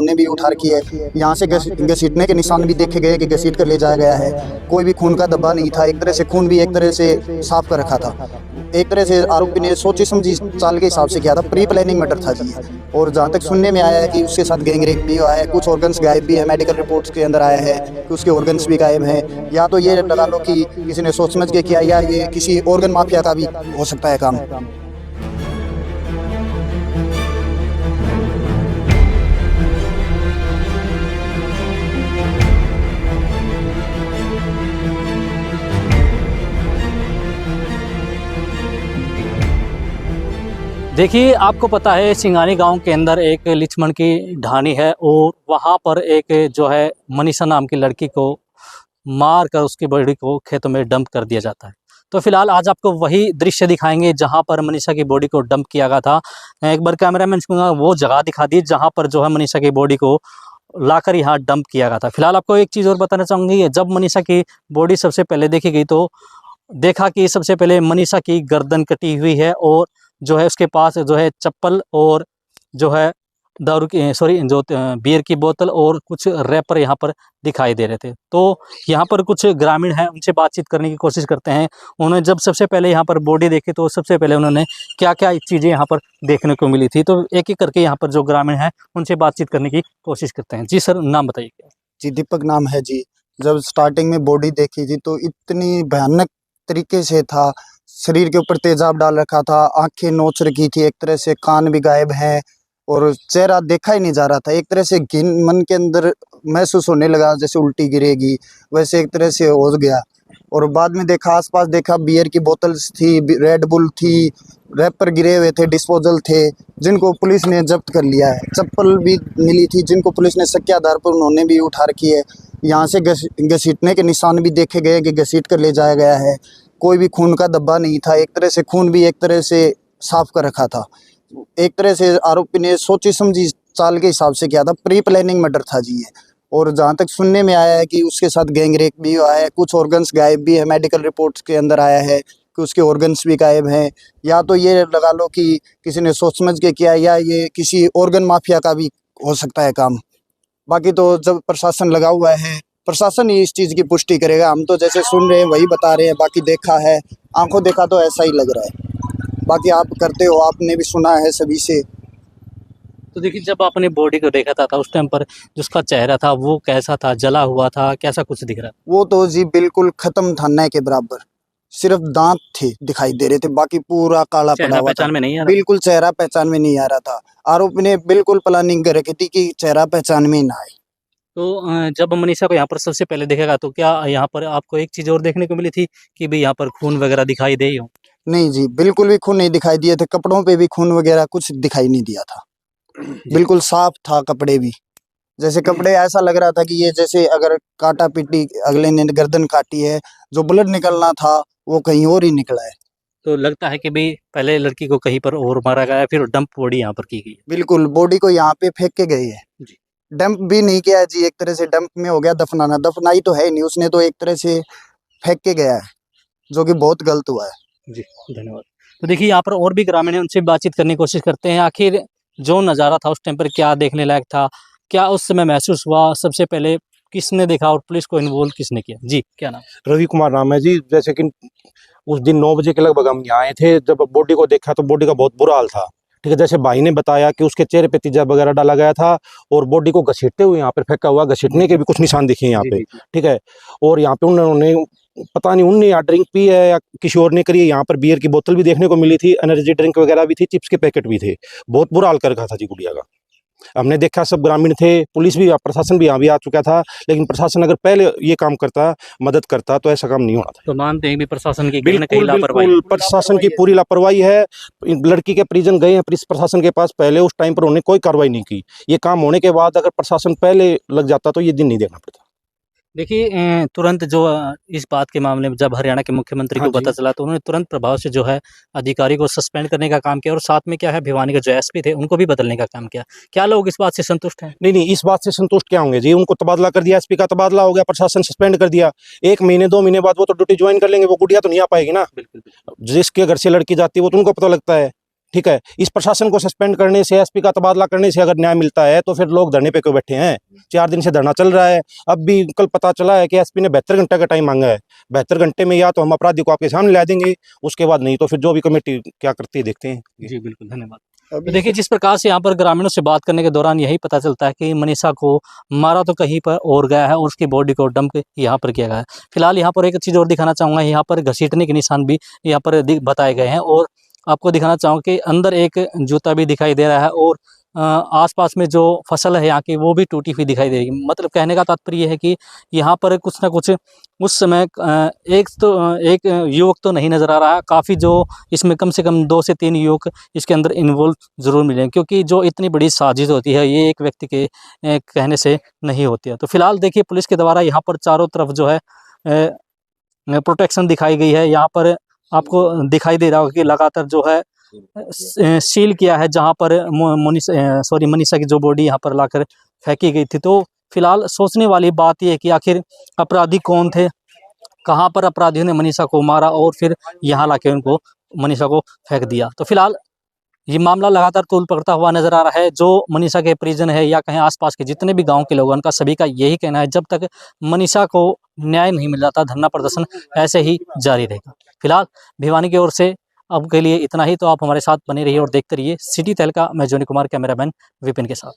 ने भी उठा रखी है। यहाँ से घसीटने के निशान भी देखे गए कि घसीट कर ले जाया गया है। कोई भी खून का धब्बा नहीं था। एक तरह से खून भी एक तरह से साफ कर रखा था। एक तरह से आरोपी ने सोची समझी चाल के हिसाब से किया था। प्री प्लानिंग मर्डर था जी। और जहाँ तक सुनने में आया है कि उसके साथ गैंगरेप भी हुआ है, कुछ ऑर्गन्स गायब भी है। मेडिकल रिपोर्ट्स के अंदर आया है कि उसके ऑर्गन्स भी गायब हैं। या तो ये लगा लो कि किसी ने सोच समझ के किया, या ये किसी ऑर्गन माफिया का भी हो सकता है काम। देखिए, आपको पता है सिंगानी गांव के अंदर एक लिचमन की ढाणी है और वहां पर एक जो है मनीषा नाम की लड़की को मार कर उसकी बॉडी को खेतों में डंप कर दिया जाता है। तो फिलहाल आज आपको वही दृश्य दिखाएंगे जहां पर मनीषा की बॉडी को डंप किया गया था। एक बार कैमरामैन को वो जगह दिखा दी जहां पर जो है मनीषा की बॉडी को लाकर यहाँ डंप किया गया था। फिलहाल आपको एक चीज़ और बताना चाहूँगी, जब मनीषा की बॉडी सबसे पहले देखी गई तो देखा कि सबसे पहले मनीषा की गर्दन कटी हुई है और जो है उसके पास जो है चप्पल और जो है दारू की जो बियर की बोतल और कुछ रैपर यहाँ पर दिखाई दे रहे थे। तो यहाँ पर कुछ ग्रामीण हैं, उनसे बातचीत करने की कोशिश करते हैं। उन्होंने जब सबसे पहले यहाँ पर बॉडी देखी तो सबसे पहले उन्होंने क्या क्या चीज़ें यहाँ पर देखने को मिली थी। तो एक एक करके यहाँ पर जो ग्रामीण हैं उनसे बातचीत करने की कोशिश करते हैं। जी सर, नाम बताइए क्या? जी, दीपक नाम है जी। जब स्टार्टिंग में बॉडी देखी थी तो इतनी भयानक तरीके से था। शरीर के ऊपर तेजाब डाल रखा था, आंखें नोच रखी थी, एक तरह से कान भी गायब हैं और चेहरा देखा ही नहीं जा रहा था। एक तरह से घिन मन के अंदर महसूस होने लगा, जैसे उल्टी गिरेगी वैसे एक तरह से हो गया। और बाद में देखा, आसपास देखा, बियर की बोतल्स थी, रेड बुल थी, रैपर गिरे हुए थे, डिस्पोजल थे, जिनको पुलिस ने जब्त कर लिया है। चप्पल भी मिली थी जिनको पुलिस ने शक के आधार पर उन्होंने भी उठा रखी है। यहाँ से घसीटने के निशान भी देखे गए कि घसीट कर ले जाया गया है। कोई भी खून का धब्बा नहीं था। एक तरह से खून भी एक तरह से साफ कर रखा था। एक तरह से आरोपी ने सोची समझी चाल के हिसाब से किया था। प्री प्लानिंग मर्डर था जी ये। और जहाँ तक सुनने में आया है कि उसके साथ गैंगरेप भी हुआ है, कुछ ऑर्गन्स गायब भी है। मेडिकल रिपोर्ट्स के अंदर आया है कि उसके ऑर्गन्स भी गायब हैं। या तो ये लगा लो कि किसी ने सोच समझ के किया, या ये किसी ऑर्गन माफिया का भी हो सकता है काम। बाकी तो जब प्रशासन लगा हुआ है, प्रशासन ही इस चीज़ की पुष्टि करेगा। हम तो जैसे सुन रहे हैं वही बता रहे हैं, बाकी देखा है, आंखों देखा तो ऐसा ही लग रहा है। बाकी आप करते हो, आपने भी सुना है सभी से। तो देखिए, जब आपने बॉडी को देखा था उस टाइम पर जिसका चेहरा था वो कैसा था? जला हुआ था? कैसा कुछ दिख रहा? वो तो जी बिल्कुल खत्म था, नए के बराबर। सिर्फ दांत थे दिखाई दे रहे थे, बाकी पूरा काला पड़ा हुआ था। पहचान में नहीं आ रहा? बिल्कुल चेहरा पहचान में नहीं आ रहा था। आरोपी ने बिल्कुल प्लानिंग कर रखी थी कि चेहरा पहचान में ना आए। तो जब मनीषा को यहाँ पर सबसे पहले देखेगा तो क्या यहाँ पर आपको एक चीज़ और देखने को मिली थी कि भाई यहाँ पर खून वगैरह दिखाई दे हो? नहीं जी, बिल्कुल भी खून नहीं दिखाई दिए थे। कपड़ों पे भी खून वगैरह कुछ दिखाई नहीं दिया था। बिल्कुल साफ था कपड़े भी। जैसे कपड़े ऐसा लग रहा था कि ये जैसे अगर काटा पीटी अगले ने गर्दन काटी है, जो ब्लड निकलना था वो कहीं और ही निकला है। तो लगता है कि भाई पहले लड़की को कहीं पर और मारा गया है, फिर डंप बॉडी यहाँ पर की गई है। बिल्कुल, बॉडी को यहाँ पे फेंक के गई है जी। डंप भी नहीं किया है जी। एक तरह से डंप में हो गया दफनाना। दफनाई तो है ही नहीं, उसने तो एक तरह से फेंक के गया है, जो कि बहुत गलत हुआ है। जी, धन्यवाद। तो देखिए, यहाँ पर और भी ग्रामीण है, उनसे बातचीत करने की कोशिश करते हैं। आखिर जो नज़ारा था उस टाइम पर क्या देखने लायक था? क्या उस समय महसूस हुआ? सबसे पहले किसने देखा और पुलिस को इन्वॉल्व किसने किया? जी, क्या नाम? रवि कुमार नाम है जी। जैसे कि उस दिन 9 बजे के लगभग हम यहाँ आए थे। जब बॉडी को देखा तो बॉडी का बहुत बुरा हाल था। ठीक है, जैसे भाई ने बताया कि उसके चेहरे पे तेजाब वगैरह डाला गया था और बॉडी को घसीटते हुए यहाँ पे फेंका हुआ, घसीटने के भी कुछ निशान दिखे यहाँ पे। ठीक है, और यहाँ पे उन्होंने पता नहीं उनने या ड्रिंक पी है या किसी और ने करी है। यहाँ पर बियर की बोतल भी देखने को मिली थी, एनर्जी ड्रिंक वगैरह भी थी, चिप्स के पैकेट भी थे। बहुत बुरा हाल कर रखा था जी गुड़िया का। हमने देखा, सब ग्रामीण थे, पुलिस भी, प्रशासन भी यहाँ भी आ चुका था। लेकिन प्रशासन अगर पहले ये काम करता, मदद करता, तो ऐसा काम नहीं होना था। तो मानते हैं भी प्रशासन की बिल्कुल प्रशासन की पूरी लापरवाही है। लड़की के परिजन गए हैं प्रशासन के पास, पहले उस टाइम पर उन्होंने कोई कार्रवाई नहीं की। ये काम होने के बाद अगर प्रशासन पहले लग जाता तो ये दिन नहीं देखना पड़ता। देखिए, तुरंत जो इस बात के मामले में जब हरियाणा के मुख्यमंत्री को पता चला तो उन्होंने तुरंत प्रभाव से जो है अधिकारी को सस्पेंड करने का काम किया और साथ में क्या है भिवानी के जो एसपी थे उनको भी बदलने का काम किया। क्या लोग इस बात से संतुष्ट हैं? नहीं, इस बात से संतुष्ट क्या होंगे जी? उनको तबादला कर दिया, एसपी का तबादला हो गया, प्रशासन सस्पेंड कर दिया। 1 महीने 2 महीने बाद वो तो ड्यूटी ज्वाइन कर लेंगे। वो गुड़िया तो नहीं आ पाएगी ना। जिसके घर से लड़की जाती है वो तो उनको पता लगता है ठीक है, इस प्रशासन को सस्पेंड करने से, एसपी का तबादला करने से अगर न्याय मिलता है तो फिर लोग धरने पे क्यों बैठे हैं? 4 दिन से धरना चल रहा है। अब भी कल पता चला है कि एसपी ने 72 घंटे का टाइम मांगा है। 72 घंटे में या तो हम अपराधी को आपके सामने ला देंगे, उसके बाद नहीं तो फिर जो भी कमेटी क्या करती है देखते हैं। जी बिल्कुल, धन्यवाद। तो देखिए, जिस प्रकार से यहाँ पर ग्रामीणों से बात करने के दौरान यही पता चलता है कि मनीषा को मारा तो कहीं पर और गया है और उसकी बॉडी को डंप यहाँ पर किया गया है। फिलहाल यहाँ पर एक चीज़ और दिखाना चाहूँगा, यहाँ पर घसीटने के निशान भी यहाँ पर बताए गए हैं और आपको दिखाना चाहूँगा कि अंदर एक जूता भी दिखाई दे रहा है और आसपास में जो फसल है यहाँ की वो भी टूटी हुई दिखाई दे रही है। मतलब कहने का तात्पर्य ये है कि यहाँ पर कुछ ना कुछ उस समय एक युवक तो नहीं नज़र आ रहा, काफ़ी जो इसमें कम से कम 2 से 3 युवक इसके अंदर इन्वॉल्व ज़रूर मिले, क्योंकि जो इतनी बड़ी साजिश होती है ये एक व्यक्ति के कहने से नहीं होती है। तो फिलहाल देखिए, पुलिस के द्वारा यहाँ पर चारों तरफ जो है प्रोटेक्शन दिखाई गई है। यहाँ पर आपको दिखाई दे रहा होगा कि लगातार जो है सील किया है जहाँ पर मनीषा की जो बॉडी यहाँ पर लाकर फेंकी गई थी। तो फिलहाल सोचने वाली बात यह है कि आखिर अपराधी कौन थे, कहाँ पर अपराधियों ने मनीषा को मारा और फिर यहाँ लाके उनको मनीषा को फेंक दिया। तो फिलहाल ये मामला लगातार तूल पकड़ता हुआ नजर आ रहा है। जो मनीषा के परिजन है या कहीं आसपास के जितने भी गांव के लोग हैं, उनका सभी का यही कहना है जब तक मनीषा को न्याय नहीं मिल जाता धरना प्रदर्शन ऐसे ही जारी रहेगा। फिलहाल भिवानी की ओर से अब के लिए इतना ही। तो आप हमारे साथ बने रहिए और देखते रहिए सिटी तहलका। मैं जोनी कुमार, कैमरामैन विपिन के साथ।